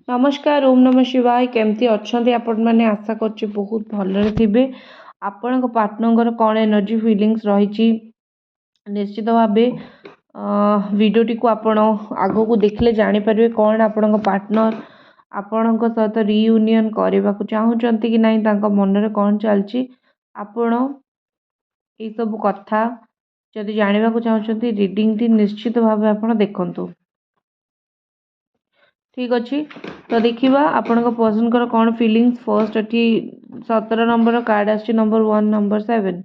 नमस्कार ओम नमः शिवाय केमती अच्छे आपण मैंने आशा कर बहुत भलरे थे। आपण पार्टनर कौन एनर्जी फिलिंग्स रही निश्चित भाव भिडटी को आपण आग को देखले जानीपर कौन आपण पार्टनर आपण सहित रियूनियन करने को चाहूँगी कि नहीं मन में कौन चलती आपण ये सब कथा जदि जानवा चाहते रिडिंग टी निश्चित भाव आप देखु। ठीक अच्छे तो देखा आपण पर्सन कौन feelings first eighty 17 number card आसी नंबर 1 नंबर 7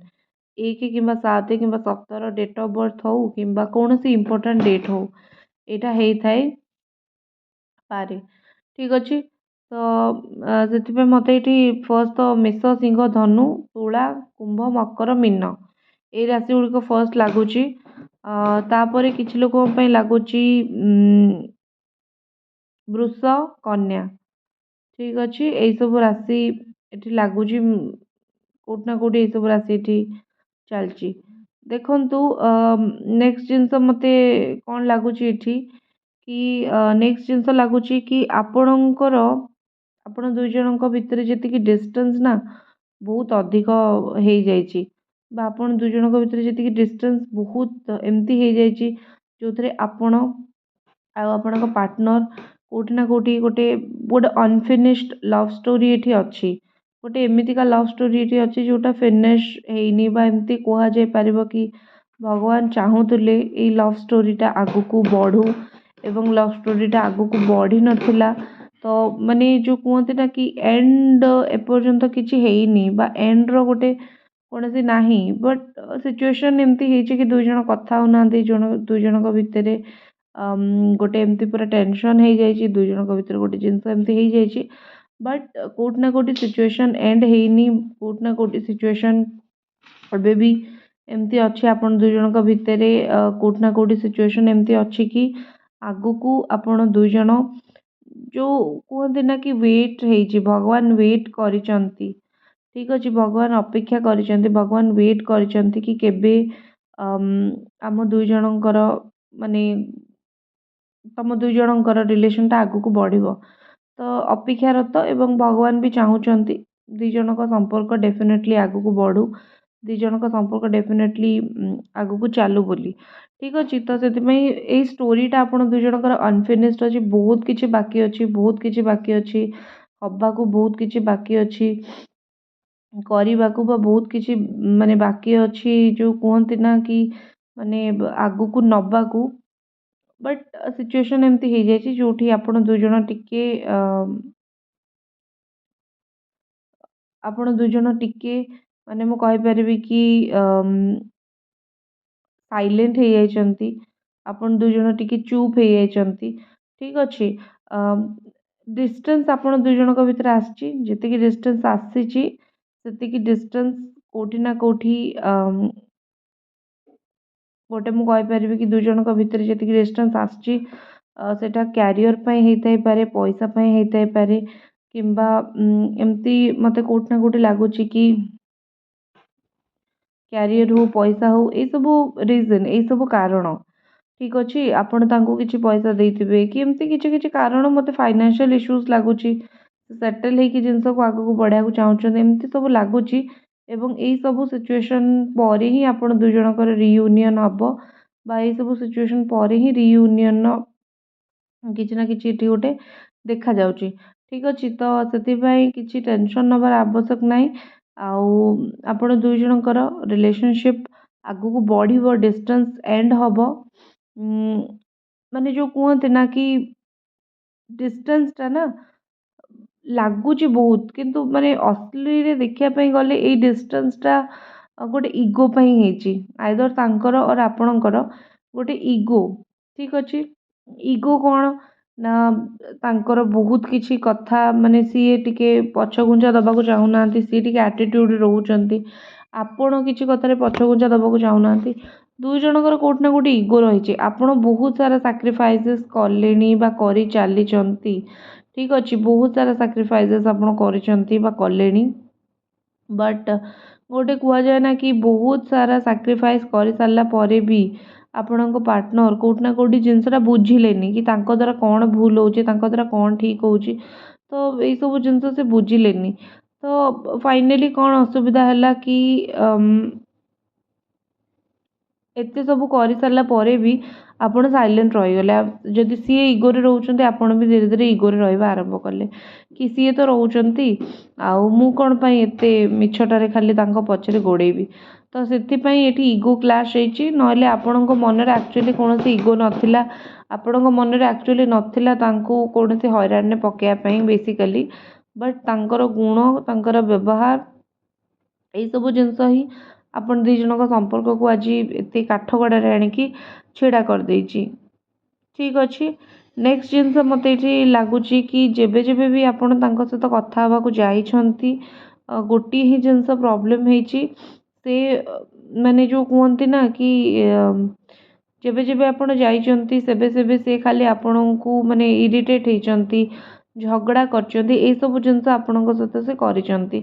1 कि 7 कि 17 डेट ऑफ बर्थ हो कि कौन सी इम्पोर्टेंट डेट हो यहाँ होता है पारे। ठीक अच्छे तो से मत ये फर्स्ट तो मेष सिंह धनु तुला कुंभ मकर मीन ये राशि गुड़िक फर्स्ट लगुच तापर किसी लोक लगुच वृष कन्या। ठीक अच्छे यही सब राशि ये लगुच कोटना कोटी ये सब राशि ये चलती देखु। नेक्स्ट जिनस मत कौन लगुच कि नेक्स्ट जिनस लगुच कि आपणकर आपण दुई जन भितर जी डिस्टेंस ना बहुत अधिक हो जापण दुई जन भितर जी डिस्टेंस बहुत एमती हो जाए जो थे आपण आपण पार्टनर कोटिना कोटी गोटे गोटे अनफिनिश्ड लव स्टोरी ये अच्छी गोटे एमतीका लव स्टोरी ये अच्छी जोटा फिनिश होनी एमती कह जाई पार कि भगवान चाहूले ये लव स्टोरीटा आगु को बढ़ू एवं लव स्टोरीटा आगु को बढ़ी नथिला तो माने जो कहते ना कि एंड एपर्यंत किसी हैनी बा एंड रो गोटे कौन सी नाही बट सिचुएशन एमती है कि दुई जन कथा होना दुई जन भितर गोटे एमती पूरा टेंशन हो जाए दुई जन भितर गोटे जिनस एमती हो जाए बट कोटना कोटी सिचुएशन एंड हैनी कोटना कोटी सिचुएशन एबे भी एमती अच्छे आपण दुई जन भितर कोटना कोटी सिचुएशन एमती अच्छी कि आगु को आपण दुई जन जो कहते ना कि वेट है भगवान वेट करिचंती। ठीक अच्छे भगवान अपेक्षा करिचंती भगवान वेट करिचंती कि केबे आम दुई जनकर माने तम दुई जनकर रिलेशनटा आगु को बढ़िबो तो अपेक्षारत एवं भगवान भी चाहूँगी दुई जनक संपर्क डेफिनेटली आगु को बढ़ू दुई जनक संपर्क डेफिनेटली आगु को चालू बोली। ठीक अच्छे तो से यही स्टोरीटा आप दुई जनकर अनफिनिश्ड अच्छी बहुत किसी बाकी अच्छी बहुत किसी बाकी अच्छी हवा को बहुत किसी बाकी अच्छी करने को बहुत किसी माने बाकी अच्छी जो कहते ना कि माने आगु को नवा को बट सिचुएशन एमती हो जाए जो आपण दुई जन टिके आपण दुई जन टिके माने मु कहि परिबी कि साइलेंट हो जाइछंती आपण दुई जन टिके चुप हो जाइछंती। ठीक अच्छे डिस्टेंस आपण दुई जन भितर आसी जी डिस्टेंस आसी डिस्टेंस कोठी ना कोठी गोटे मु कहि परिबी कि दुई जन भितर जी डिस्टेंस आसी सेटा क्यारियर पई हेइथाइ पारे पैसा पई हेइथाइ पारे किंबा एमती मते कोठना कोठी लागुची कि क्यारियर हो पैसा हो ये सब रिजन ये सब कारण। ठीक अच्छे आपण तांको किसी पैसा देइथिबे कि एमती किसी किसी कारण मते फाइनेंशियल इश्यूज लागुची सेटल होगी जिनस को आगू को बढ़ाया चाहते एमती सब लगुच एवं यही सब सिचुएशन पर ही आपण दुई जनकर रियूनियन हम बा ये सब सिचुएशन पर ही रियूनियन किसी ना कि गोटे देखा जाउची। ठीक अच्छे तो से किसी टेंशन नबार आवश्यक नहीं आपण दुई जनकर रिलेशनशिप आगू को बढ़िबो डिस्टेंस एंड हम माने जो कहते ना कि डिस्टेंसटा ना लगुच बहुत किंतु माने असली रे देखिया गले ये डिस्टेंसटा गोटे इगो होती आइदर तांकर और आपणकर गोटे इगो। ठीक अच्छे इगो कौन ना तांकर बहुत किसी कथा माने सी टिके पछघुंचा दबाक चाहूना सी टिके एटीट्यूड रोचंती आपण किसी कथार पछघुंचा दबाक चाहूना दुई जनकर कोट ना कोटी इगो रही आपण बहुत सारा सैक्रिफाइसेस कले बा करी चली। ठीक अच्छे बहुत सारा सैक्रिफाइसेस आपण करिसंती बा कलेनी बट गोटे कह जाए ना कि बहुत सारा सैक्रिफाइस कर सारा पर भी ଆପଣଙ୍କ ପାର୍ଟନର କୋଉଠି ନା କୋଉଠି ଜିନିଷଟା ବୁଝିଲେନି କି ତାଙ୍କ ଦ୍ୱାରା କ'ଣ ଭୁଲ ହେଉଛି, ତାଙ୍କ ଦ୍ୱାରା କ'ଣ ଠିକ୍ ହେଉଛି। ତ ଏଇସବୁ ଜିନିଷ ସେ ବୁଝିଲେନି। ତ ଫାଇନାଲି କ'ଣ ଅସୁବିଧା ହେଲା କି ଏତେ ସବୁ କରିସାରିଲା ପରେ ବି ଆପଣ ସାଇଲେଣ୍ଟ ରହିଗଲେ। ଯଦି ସିଏ ଇଗୋରେ ରହୁଛନ୍ତି, ଆପଣ ବି ଧୀରେ ଧୀରେ ଇଗୋରେ ରହିବା ଆରମ୍ଭ କଲେ କି ସିଏ ତ ରହୁଛନ୍ତି, ଆଉ ମୁଁ କ'ଣ ପାଇଁ ଏତେ ମିଛଟାରେ ଖାଲି ତାଙ୍କ ପଛରେ ଗୋଡ଼େଇବି। ତ ସେଥିପାଇଁ ଏଠି ଇଗୋ କ୍ଲାସ୍ ହେଇଛି, ନହେଲେ ଆପଣଙ୍କ ମନରେ ଆକ୍ଚୁଆଲି କୌଣସି ଇଗୋ ନଥିଲା। ଆପଣଙ୍କ ମନରେ ଆକ୍ଚୁଆଲି ନଥିଲା ତାଙ୍କୁ କୌଣସି ହଇରାଣରେ ପକାଇବା ପାଇଁ ବେସିକାଲି। ବଟ୍ ତାଙ୍କର ଗୁଣ, ତାଙ୍କର ବ୍ୟବହାର, ଏଇସବୁ ଜିନିଷ ହିଁ ଆପଣ ଦୁଇ ଜଣଙ୍କ ସମ୍ପର୍କକୁ ଆଜି ଏତେ କାଠଗଡ଼ାରେ ଆଣିକି ଛିଡ଼ା କରିଦେଇଛି। ଠିକ୍ ଅଛି। ନେକ୍ସଟ ଜିନିଷ ମୋତେ ଏଠି ଲାଗୁଛି କି ଯେବେ ଯେବେ ବି ଆପଣ ତାଙ୍କ ସହିତ କଥା ହେବାକୁ ଯାଇଛନ୍ତି, ଗୋଟିଏ ହିଁ ଜିନିଷ ପ୍ରୋବ୍ଲେମ୍ ହେଇଛି। ସେ ମାନେ ଯେଉଁ କୁହନ୍ତି ନା କି ଯେବେ ଯେବେ ଆପଣ ଯାଇଛନ୍ତି ସେବେ ସେବେ ସେ ଖାଲି ଆପଣଙ୍କୁ ମାନେ ଇରିଟେଟ୍ ହେଇଛନ୍ତି, ଝଗଡ଼ା କରିଛନ୍ତି, ଏଇସବୁ ଜିନିଷ ଆପଣଙ୍କ ସହିତ ସେ କରିଛନ୍ତି।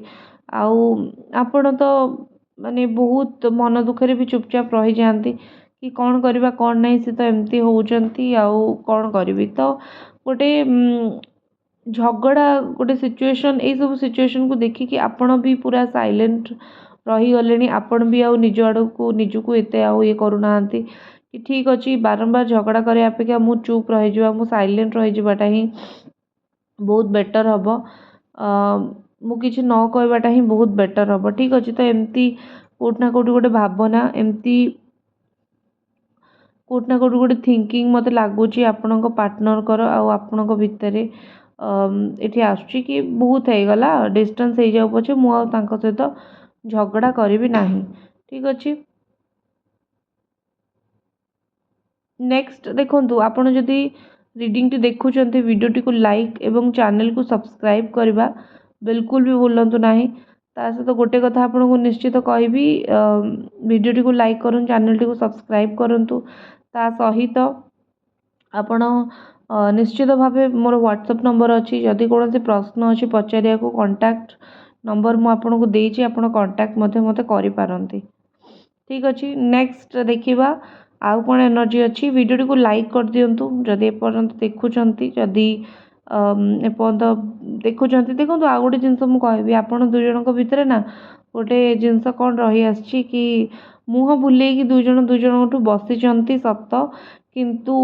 ଆଉ ଆପଣ ତ ମାନେ ବହୁତ ମନ ଦୁଃଖରେ ବି ଚୁପଚାପ ରହିଯାଆନ୍ତି କି କ'ଣ କରିବା କ'ଣ ନାହିଁ, ସେ ତ ଏମିତି ହେଉଛନ୍ତି ଆଉ କ'ଣ କରିବି। ତ ଗୋଟେ ଝଗଡ଼ା, ଗୋଟେ ସିଚୁଏସନ୍, ଏଇସବୁ ସିଚୁଏସନ୍କୁ ଦେଖିକି ଆପଣ ବି ପୁରା ସାଇଲେଣ୍ଟ ରହିଗଲେଣି। ଆପଣ ବି ଆଉ ନିଜ ଆଡ଼କୁ ନିଜକୁ ଏତେ ଆଉ ଇଏ କରୁନାହାନ୍ତି କି ଠିକ୍ ଅଛି, ବାରମ୍ବାର ଝଗଡ଼ା କରିବା ଅପେକ୍ଷା ମୁଁ ଚୁପ୍ ରହିଯିବା, ମୁଁ ସାଇଲେଣ୍ଟ ରହିଯିବାଟା ହିଁ ବହୁତ ବେଟର୍ ହେବ। ମୁଁ କିଛି ନ କହିବାଟା ହିଁ ବହୁତ ବେଟର୍ ହେବ। ଠିକ୍ ଅଛି। ତ ଏମିତି କେଉଁଠି ନା କେଉଁଠି ଗୋଟେ ଭାବନା, ଏମିତି କେଉଁଠି ନା କେଉଁଠି ଗୋଟେ ଥିଙ୍କିଂ ମୋତେ ଲାଗୁଛି ଆପଣଙ୍କ ପାର୍ଟନରଙ୍କର ଆଉ ଆପଣଙ୍କ ଭିତରେ ଏଠି ଆସୁଛି କି ବହୁତ ହେଇଗଲା, ଡିଷ୍ଟାନ୍ସ ହେଇଯାଉ ପଛେ ମୁଁ ଆଉ ତାଙ୍କ ସହିତ ଝଗଡ଼ା କରିବି ନାହିଁ। ଠିକ୍ ଅଛି। ନେକ୍ସଟ ଦେଖନ୍ତୁ, ଆପଣ ଯଦି ରିଡ଼ିଂଟି ଦେଖୁଛନ୍ତି, ଭିଡ଼ିଓଟିକୁ ଲାଇକ୍ ଏବଂ ଚ୍ୟାନେଲକୁ ସବସ୍କ୍ରାଇବ୍ କରିବା ବିଲକୁଲ ବି ଭୁଲନ୍ତୁ ନାହିଁ। ତା ସହିତ ଗୋଟେ କଥା ଆପଣଙ୍କୁ ନିଶ୍ଚିତ କହିବି, ଭିଡ଼ିଓଟିକୁ ଲାଇକ୍ କରନ୍ତୁ, ଚ୍ୟାନେଲଟିକୁ ସବସ୍କ୍ରାଇବ୍ କରନ୍ତୁ। ତା ସହିତ ଆପଣ ନିଶ୍ଚିତ ଭାବେ ମୋର ହ୍ୱାଟ୍ସଆପ୍ ନମ୍ବର ଅଛି, ଯଦି କୌଣସି ପ୍ରଶ୍ନ ଅଛି ପଚାରିବାକୁ କଣ୍ଟାକ୍ଟ ନମ୍ବର ମୁଁ ଆପଣଙ୍କୁ ଦେଇଛି, ଆପଣ କଣ୍ଟାକ୍ଟ ମଧ୍ୟ ମୋତେ କରିପାରନ୍ତି। ଠିକ୍ ଅଛି। ନେକ୍ସଟ ଦେଖିବା ଆଉ କ'ଣ ଏନର୍ଜି ଅଛି। ଭିଡ଼ିଓଟିକୁ ଲାଇକ୍ କରିଦିଅନ୍ତୁ ଯଦି ଏପର୍ଯ୍ୟନ୍ତ ଦେଖୁଛନ୍ତି। ଯଦି ଏପର୍ଯ୍ୟନ୍ତ ଦେଖୁଛନ୍ତି, ଦେଖନ୍ତୁ ଆଉ ଗୋଟେ ଜିନିଷ ମୁଁ କହିବି, ଆପଣ ଦୁଇ ଜଣଙ୍କ ଭିତରେ ନା ଗୋଟେ ଜିନିଷ କ'ଣ ରହିଆସିଛି କି ମୁହଁ ବୁଲେଇକି ଦୁଇ ଜଣଙ୍କଠୁ ବସିଛନ୍ତି ସତ, କିନ୍ତୁ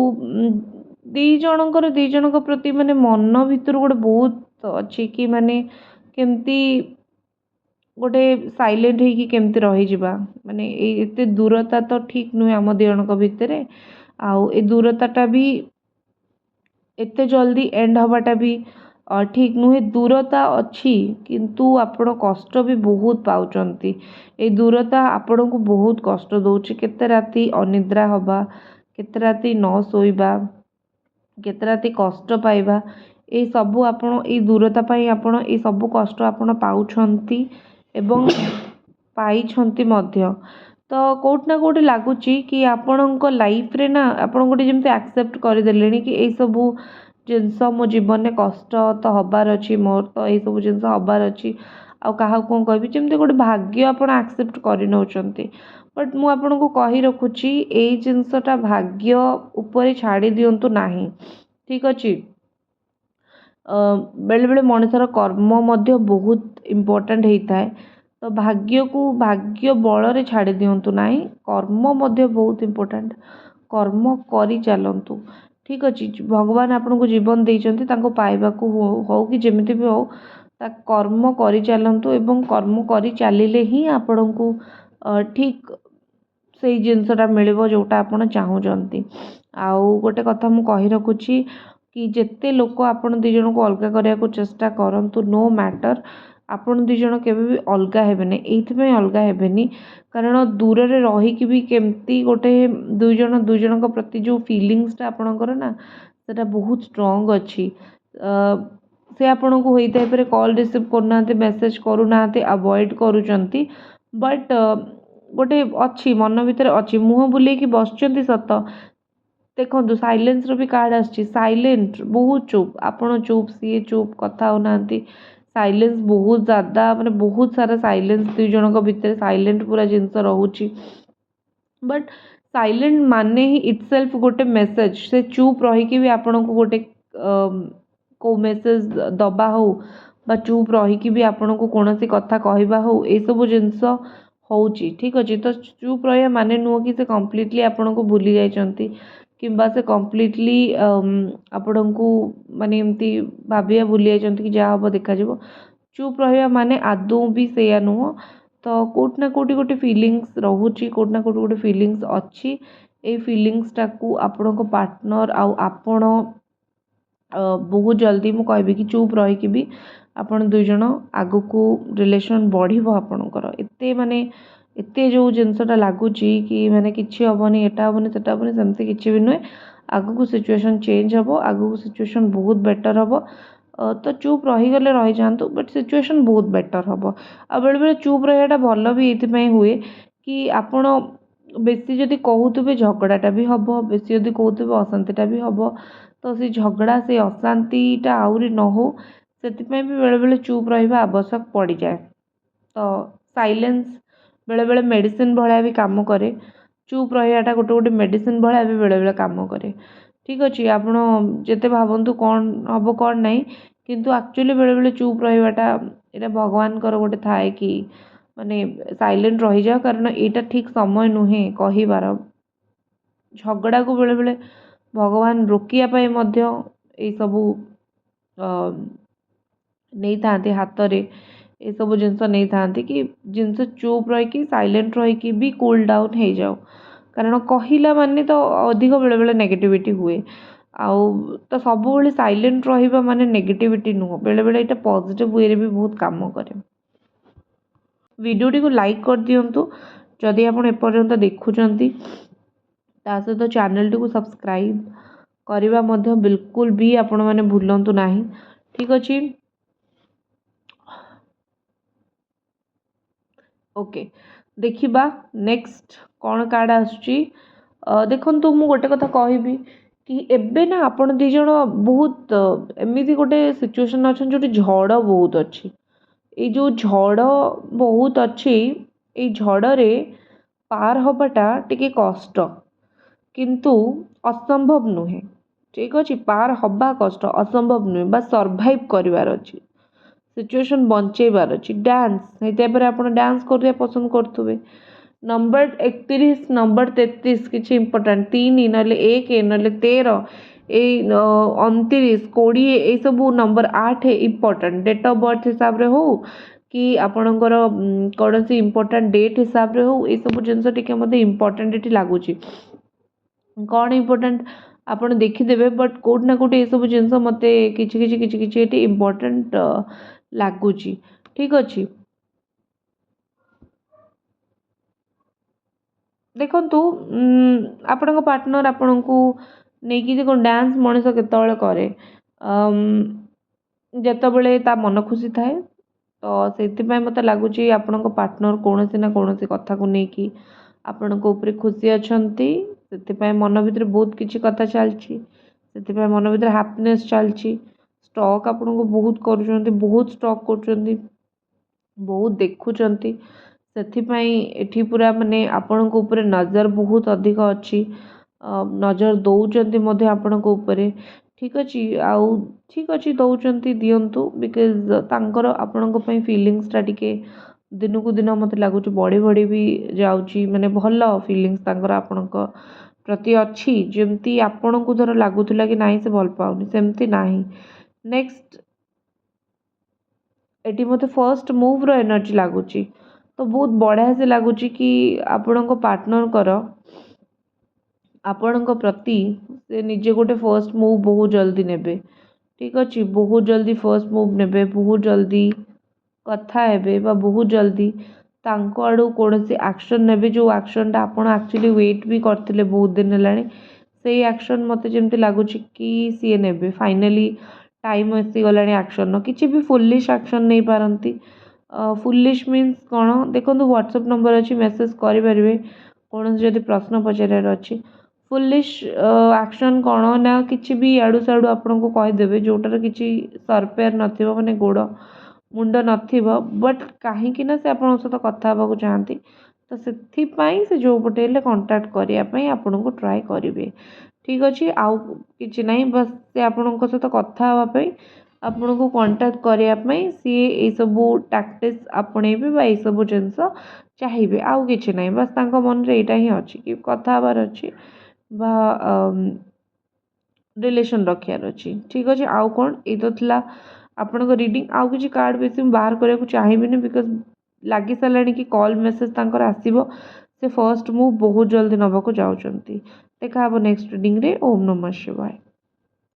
ଦୁଇ ଜଣଙ୍କ ପ୍ରତି ମାନେ ମନ ଭିତରୁ ଗୋଟେ ବହୁତ ଅଛି କି ମାନେ କେମିତି ଗୋଟେ ସାଇଲେଣ୍ଟ ହେଇକି କେମିତି ରହିଯିବା। ମାନେ ଏତେ ଦୂରତା ତ ଠିକ୍ ନୁହେଁ ଆମ ଦୁଇ ଜଣଙ୍କ ଭିତରେ, ଆଉ ଏ ଦୂରତାଟା ବି ଏତେ ଜଲ୍ଦି ଏଣ୍ଡ ହେବାଟା ବି ଠିକ୍ ନୁହେଁ। ଦୂରତା ଅଛି କିନ୍ତୁ ଆପଣ କଷ୍ଟ ବି ବହୁତ ପାଉଛନ୍ତି। ଏଇ ଦୂରତା ଆପଣଙ୍କୁ ବହୁତ କଷ୍ଟ ଦେଉଛି। କେତେ ରାତି ଅନିଦ୍ରା ହେବା, କେତେ ରାତି ନ ଶୋଇବା, କେତେ ରାତି କଷ୍ଟ ପାଇବା, ଏଇସବୁ ଆପଣ ଏଇ ଦୂରତା ପାଇଁ ଆପଣ ଏଇ ସବୁ କଷ୍ଟ ଆପଣ ପାଉଛନ୍ତି ଏବଂ ପାଇଛନ୍ତି ମଧ୍ୟ। ତ କେଉଁଠି ନା କେଉଁଠି ଲାଗୁଛି କି ଆପଣଙ୍କ ଲାଇଫ୍ରେ ନା ଆପଣ ଗୋଟେ ଯେମିତି ଆକ୍ସେପ୍ଟ କରିଦେଲେଣି କି ଏଇସବୁ ଜିନିଷ ମୋ ଜୀବନରେ କଷ୍ଟ ତ ହେବାର ଅଛି, ମୋର ତ ଏଇସବୁ ଜିନିଷ ହେବାର ଅଛି, ଆଉ କାହାକୁ କ'ଣ କହିବି, ଯେମିତି ଗୋଟେ ଭାଗ୍ୟ ଆପଣ ଆକ୍ସେପ୍ଟ କରିନେଉଛନ୍ତି। ବଟ୍ ମୁଁ ଆପଣଙ୍କୁ କହି ରଖୁଛି, ଏଇ ଜିନିଷଟା ଭାଗ୍ୟ ଉପରେ ଛାଡ଼ି ଦିଅନ୍ତୁ ନାହିଁ। ଠିକ୍ ଅଛି। ବେଳେବେଳେ ମଣିଷର କର୍ମ ମଧ୍ୟ ବହୁତ ଇମ୍ପୋର୍ଟାଣ୍ଟ ହେଇଥାଏ। ତ ଭାଗ୍ୟକୁ ଭାଗ୍ୟ ବଳରେ ଛାଡ଼ି ଦିଅନ୍ତୁ ନାହିଁ, କର୍ମ ମଧ୍ୟ ବହୁତ ଇମ୍ପୋର୍ଟାଣ୍ଟ। କର୍ମ କରି ଚାଲନ୍ତୁ। ଠିକ୍ ଅଛି। ଭଗବାନ ଆପଣଙ୍କୁ ଜୀବନ ଦେଇଛନ୍ତି, ତାଙ୍କୁ ପାଇବାକୁ ହଉ କି ଯେମିତି ବି ହଉ, ତା କର୍ମ କରି ଚାଲନ୍ତୁ ଏବଂ କର୍ମ କରି ଚାଲିଲେ ହିଁ ଆପଣଙ୍କୁ ଠିକ୍ ସେଇ ଜିନିଷଟା ମିଳିବ ଯେଉଁଟା ଆପଣ ଚାହୁଁଛନ୍ତି। ଆଉ ଗୋଟେ କଥା ମୁଁ କହି ରଖୁଛି କି ଯେତେ ଲୋକ ଆପଣ ଦୁଇ ଜଣଙ୍କୁ ଅଲଗା କରିବାକୁ ଚେଷ୍ଟା କରନ୍ତୁ, ନୋ ମ୍ୟାଟର୍, ଆପଣ ଦୁଇ ଜଣ କେବେ ବି ଅଲଗା ହେବେନି। ଏଇଥିପାଇଁ ଅଲଗା ହେବେନି କାରଣ ଦୂରରେ ରହିକି ବି କେମିତି ଗୋଟେ ଦୁଇ ଜଣଙ୍କ ପ୍ରତି ଯେଉଁ ଫିଲିଙ୍ଗସଟା ଆପଣଙ୍କର ନା, ସେଟା ବହୁତ ଷ୍ଟ୍ରଙ୍ଗ ଅଛି। ସେ ଆପଣଙ୍କୁ ହୋଇଥାଇପାରେ କଲ୍ ରିସିଭ୍ କରୁନାହାନ୍ତି, ମେସେଜ୍ କରୁନାହାନ୍ତି, ଆଭଏଡ଼୍ କରୁଛନ୍ତି, ବଟ୍ ଗୋଟେ ଅଛି, ମନ ଭିତରେ ଅଛି, ମୁହଁ ବୁଲେଇକି ବସୁଛନ୍ତି ସତ। ଦେଖନ୍ତୁ ସାଇଲେନ୍ସର ବି କାର୍ଡ଼ ଆସିଛି, ସାଇଲେଣ୍ଟ, ବହୁତ ଚୁପ୍, ଆପଣ ଚୁପ୍, ସିଏ ଚୁପ୍, କଥା ହେଉନାହାନ୍ତି, ସାଇଲେନ୍ସ ବହୁତ ज़्यादा, ମାନେ ବହୁତ ସାରା ସାଇଲେନ୍ସ ଦୁଇ ଜଣଙ୍କ ଭିତରେ ସାଇଲେଣ୍ଟ ପୁରା ଜିନିଷ ରହୁଛି। ବଟ୍ साइलेंट माने ही इटसेल्फ गोटे मेसेज से चुप रहीकि भी आपन को गोटे को मेसेज दबा हो बा चुप रहीकि भी आपन को कौन सी कथा कहवा हो ये सब जिनस होची ठीक अच्छे। तो चुप रहा माने नुह कि से कम्प्लीटली आपन को भूली जाइछंती किंबा से कम्प्लीटली आपन को माने एमती भाबिया भूली जाइछंती कि जहाँ हम देखा चुप रहा माने आदौ भी सेया नुह। तो कोट ना कोटी गोटे फिलिंग्स रोचे कोट ना कोटी गोटे फिलिंग्स अच्छी ए फिलिंग्स टाकू आपण को पार्टनर आउ आपण बहुत जल्दी मु कहबी कि चुप रहीकि भी आपण दुई जन आगु को रिलेशन बढ़िबो आपणकर एते माने एते जो जिनसटा लगुच कि माने किछि हबनी एटा हबनी सेटा हबनी सेमती किछि भी नुहे। आगु को सिचुएशन चेंज हबो आगु को सिचुएशन बहुत बेटर हबो। तो चुप रहीगले रही जातु बट सिचुएशन बहुत बेटर हबो। आ बेले बेले चुप रहाटा भल भी ये हुए कि आपण बेसी जदि कहूथे झगड़ाटा भी हम बेसी जदि कहूथे अशांतिटा भी हम तो से झगड़ा से अशांतिटा आउरी न हो से भी बेले बेले चुप रहा आवश्यक पड़ जाए। तो साइलेंस बेले बेले मेडिसिन भाया भी काम करे चुप रहाटा गोटे गोटे मेडिसिन भाया भी बेले बेले काम करे ठीक अच्छे। आपण जिते भावतु कौन हम कौन नहीं किंतु एक्चुअली बेले बेले चुप रहाटा यहाँ भगवान गोटे थाए कि माने साइलेंट रही जाओ कारण यहाँ ठीक समय नुहे कहबार झगड़ा को बेले बेले भगवान रोकियापाई यही सबू नहीं था हाथ रे ये सब जिनस नहीं था कि जिनस चुप रही साइलेंट रही भी कूल डाउन हो जाओ कारण कहला माने तो अधिक बेले बेले नेगेटिविटी हुए आउ तो सब बेले साइलेंट रहा माने नेगेटिविटी नुह बेले बेले यहाँ पॉजिटिव वे भी बहुत काम करे। वीडियोटी को लाइक कर दिंतु जदि आप एपर्यंत देखुंत ता सहित चैनल टी को सब्सक्राइब करवा मध्य बिल्कुल भी आपण मैंने भूलंतु नहीं ठीक अच्छे। ओके देखिबा नेक्स्ट कौन कार्ड आसुची देखंतु मु गोटे कथा कहबी कि एबे ना आपण दी जण बहुत एमिति गोटे सिचुएशन अच्छा जो झड़ बहुत अच्छी ये जो झड़ बहुत अच्छी ये झड़े पार हबाटा टिके कष्ट किंतु असंभव नुहे ठीक अच्छे। पार हवा कष्ट असंभव नुहे बा सर्वाइव करिवार अच्छी सिचुएशन बंचेबार अच्छी डांस पर आप डांस करते पसंद करुवे नंबर 31 नंबर 33 किसी इंपोर्टाट 3 ना 1 ना 13 29 20 ये सब number 8 important date of birth हिसाब से हो कि आपणकर कौन सी इंपोर्टाट डेट हिसाब से हो ये सब जिनस टे इंपोर्टाट ये लगुच कौन इंपोर्टाट आपड़ देखीदे बट कोट ना कोट ये सब जिनस मत कि इंपोर्टाट लगुच ठीक अच्छे। देखु आपण पार्टनर आपण को नहीं कौन डांस मनीष केतले कै जितेबले ता मन खुशी थाए तो से मत लगुच आपण पार्टनर कौन ना कौन कथा को लेकिन आपण ऊपर खुशी अच्छा से मन भर बहुत किसी कथा चलती से मन भर हैप्पीनेस चलती स्टॉक आपण को बहुत कर बहुत स्टॉक कर बहुत देखुंट से पूरा माने आपण ऊपर नजर बहुत अधिक अच्छी नजर दौरान आपण ऊपर ठीक अच्छे आउ ठीक अच्छे दौरान दिंतु बिकज तांकर आपण फिलिंग्स टा टिके दिन को दिन मत लगुच बढ़ी बढ़ी भी जाऊँगी माने भल फिलिंग्स तांकर आपण प्रति अच्छी जमती आपण को धर लगुला कि नहीं से भल पाऊनी सेमती नहीं। नेक्स्ट एटी मत फर्स्ट मूव रो एनर्जी लगुच तो बहुत बढ़िया से लगुच कि आपण पार्टनर कर आपण प्रति से निजे गोटे फर्स्ट मूव बहुत जल्दी नेबे ठीक अच्छे बहुत जल्दी फर्स्ट मूव नेबे बहुत जल्दी कथा हेबे बा बहुत जल्दी तांको आड़ू कौन से एक्शन नेबे जो एक्शनटा आपण एक्चुअली वेट भी करते बहुत दिन है से एक्शन मत जमती लगुच कि सी ने फाइनाली टाइम आसी गला एक्शन किसी भी फुलिश एक्शन नहीं पारती फुलिश मीन्स कौन देखो व्हाट्सएप नंबर अच्छी मेसेज करें कौन जदि प्रश्न पचार अच्छी फुलिश एक्शन कौन ना कि भी आड़ू साड़ू आपन को कहीदेवे जोटार किसी सरपेयर नाने गोड़ मुंड नथिबो बट कहीं से आप सहित कथा चाहती ତ ସେଥିପାଇଁ ସେ ଯେଉଁ ପଟେ ହେଲେ କଣ୍ଟାକ୍ଟ କରିବା ପାଇଁ ଆପଣଙ୍କୁ ଟ୍ରାଏ କରିବେ। ଠିକ୍ ଅଛି, ଆଉ କିଛି ନାହିଁ, ବାସ୍ ସେ ଆପଣଙ୍କ ସହିତ କଥା ହେବା ପାଇଁ, ଆପଣଙ୍କୁ କଣ୍ଟାକ୍ଟ କରିବା ପାଇଁ ସିଏ ଏଇସବୁ ଟାକ୍ଟିକ୍ସ ଆପଣେଇବେ ବା ଏଇସବୁ ଜିନିଷ ଚାହିଁବେ, ଆଉ କିଛି ନାହିଁ। ବାସ୍ ତାଙ୍କ ମନରେ ଏଇଟା ହିଁ ଅଛି କି କଥା ହେବାର ଅଛି ବା ରିଲେସନ୍ ରଖିବାର ଅଛି। ଠିକ୍ ଅଛି, ଆଉ କ'ଣ, ଏଇ ତ ଥିଲା ଆପଣଙ୍କ ରିଡ଼ିଂ। ଆଉ କିଛି କାର୍ଡ଼ ବେଶୀ ମୁଁ ବାହାର କରିବାକୁ ଚାହିଁବିନି, ବିକଜ୍ ଲାଗି ସାରିଲାଣି କି କଲ୍ ମେସେଜ୍ ତାଙ୍କର ଆସିବ। ସେ ଫର୍ଷ୍ଟ ମୁଭ୍ ବହୁତ ଜଲ୍ଦି ନେବାକୁ ଯାଉଛନ୍ତି। ଦେଖା ହେବ ନେକ୍ସଟ ରିଡ଼ିଂରେ। ଓମ୍ ନମଃ ଶିବାୟ।